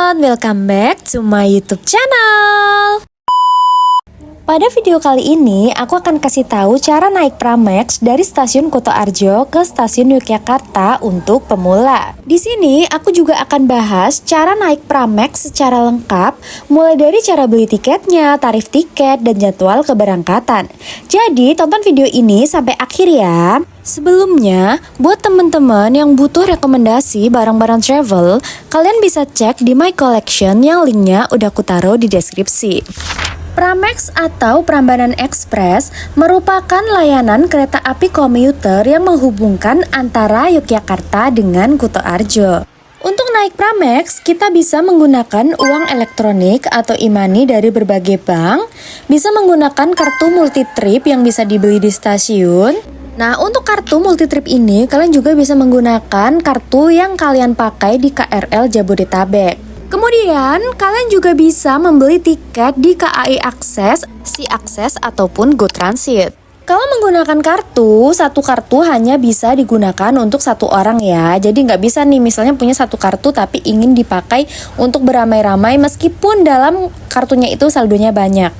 everyone, welcome back to my YouTube channel. Pada video kali ini, aku akan kasih tahu cara naik Pramex dari stasiun Kutoarjo ke stasiun Yogyakarta untuk pemula. Di sini, aku juga akan bahas cara naik Pramex secara lengkap, mulai dari cara beli tiketnya, tarif tiket, dan jadwal keberangkatan. Jadi, tonton video ini sampai akhir ya. Sebelumnya, buat teman-teman yang butuh rekomendasi barang-barang travel, kalian bisa cek di My Collection yang linknya udah aku taruh di deskripsi. Pramex atau Prambanan Express merupakan layanan kereta api komuter yang menghubungkan antara Yogyakarta dengan Kutoarjo. Untuk naik Pramex, kita bisa menggunakan uang elektronik atau e-money dari berbagai bank, bisa menggunakan kartu multitrip yang bisa dibeli di stasiun. Nah, untuk kartu multitrip ini, kalian juga bisa menggunakan kartu yang kalian pakai di KRL Jabodetabek. Kemudian, kalian juga bisa membeli tiket di KAI Akses, SeaAkses, ataupun Go Transit. Kalau menggunakan kartu, satu kartu hanya bisa digunakan untuk satu orang ya. Jadi nggak bisa nih misalnya punya satu kartu tapi ingin dipakai untuk beramai-ramai meskipun dalam kartunya itu saldonya banyak.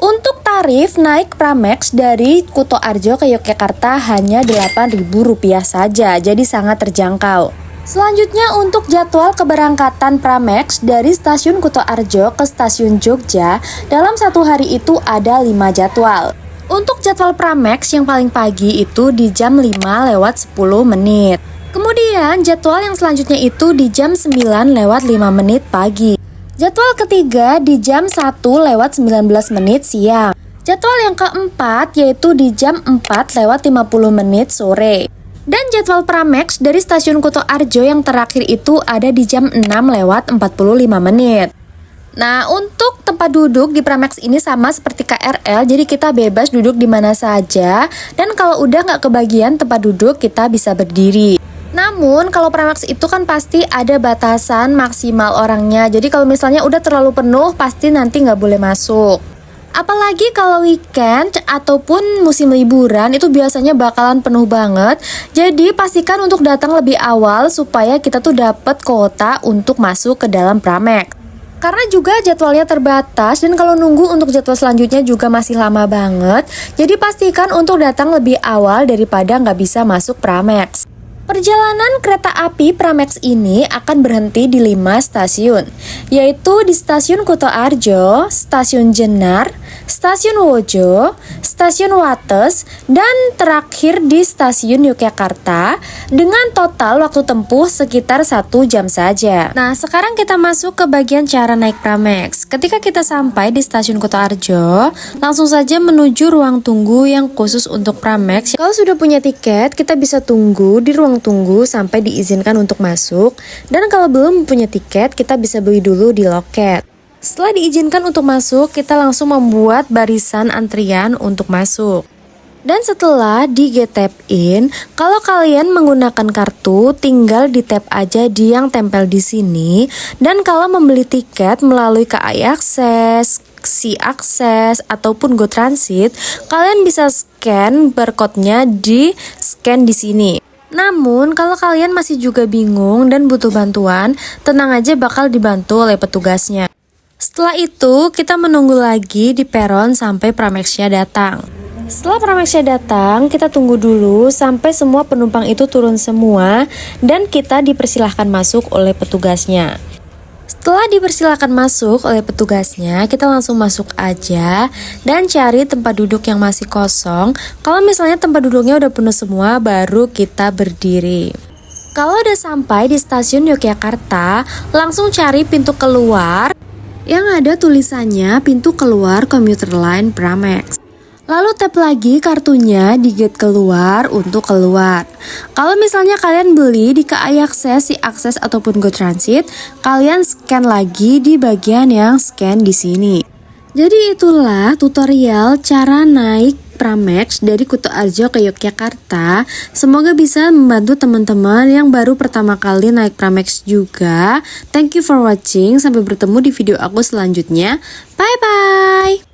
Untuk tarif naik Pramex dari Kutoarjo ke Yogyakarta hanya Rp8.000 saja, jadi sangat terjangkau. Selanjutnya untuk jadwal keberangkatan Pramex dari stasiun Kutoarjo ke stasiun Jogja, dalam satu hari itu ada 5 jadwal. Untuk jadwal Pramex yang paling pagi itu di jam 5:10. Kemudian jadwal yang selanjutnya itu di jam 9:05 pagi. Jadwal ketiga di jam 1:19 siang. Jadwal yang keempat yaitu di jam 4:50 sore. Dan jadwal Pramex dari stasiun Kutoarjo yang terakhir itu ada di jam 6:45. Nah, untuk tempat duduk di Pramex ini sama seperti KRL, jadi kita bebas duduk di mana saja. Dan kalau udah nggak kebagian tempat duduk, kita bisa berdiri. Namun, kalau Pramex itu kan pasti ada batasan maksimal orangnya. Jadi kalau misalnya udah terlalu penuh, pasti nanti nggak boleh masuk. Apalagi kalau weekend ataupun musim liburan itu biasanya bakalan penuh banget. Jadi pastikan untuk datang lebih awal supaya kita tuh dapat kuota untuk masuk ke dalam Pramex. Karena juga jadwalnya terbatas dan kalau nunggu untuk jadwal selanjutnya juga masih lama banget. Jadi pastikan untuk datang lebih awal daripada nggak bisa masuk Pramex. Perjalanan kereta api Pramex ini akan berhenti di 5 stasiun, yaitu di stasiun Kutoarjo, stasiun Jenar, stasiun Wojo, stasiun Wates, dan terakhir di stasiun Yogyakarta dengan total waktu tempuh sekitar 1 jam saja. Nah, sekarang kita masuk ke bagian cara naik Pramex. Ketika kita sampai di stasiun Kutoarjo, langsung saja menuju ruang tunggu yang khusus untuk Pramex. Kalau sudah punya tiket, kita bisa tunggu di ruang tunggu sampai diizinkan untuk masuk, dan kalau belum punya tiket kita bisa beli dulu di loket. Setelah diizinkan untuk masuk, kita langsung membuat barisan antrian untuk masuk. Dan setelah di get tap in, kalau kalian menggunakan kartu, tinggal di tap aja di yang tempel di sini. Dan kalau membeli tiket melalui KAI Akses, SeaAkses, ataupun Go Transit, kalian bisa scan barcode-nya di scan di sini. Namun, kalau kalian masih juga bingung dan butuh bantuan, tenang aja bakal dibantu oleh petugasnya. Setelah itu, kita menunggu lagi di peron sampai Pramexnya datang. Setelah Pramexnya datang, kita tunggu dulu sampai semua penumpang itu turun semua dan kita dipersilahkan masuk oleh petugasnya. Setelah dipersilakan masuk oleh petugasnya, kita langsung masuk aja dan cari tempat duduk yang masih kosong. Kalau misalnya tempat duduknya udah penuh semua, baru kita berdiri. Kalau udah sampai di stasiun Yogyakarta, langsung cari pintu keluar yang ada tulisannya pintu keluar komuter line Pramex. Lalu tap lagi kartunya di gate keluar untuk keluar. Kalau misalnya kalian beli di KAI Akses, SeaAkses, ataupun Go Transit, kalian scan lagi di bagian yang scan di sini. Jadi itulah tutorial cara naik Pramex dari Kutoarjo ke Yogyakarta. Semoga bisa membantu teman-teman yang baru pertama kali naik Pramex juga. Thank you for watching. Sampai bertemu di video aku selanjutnya. Bye-bye!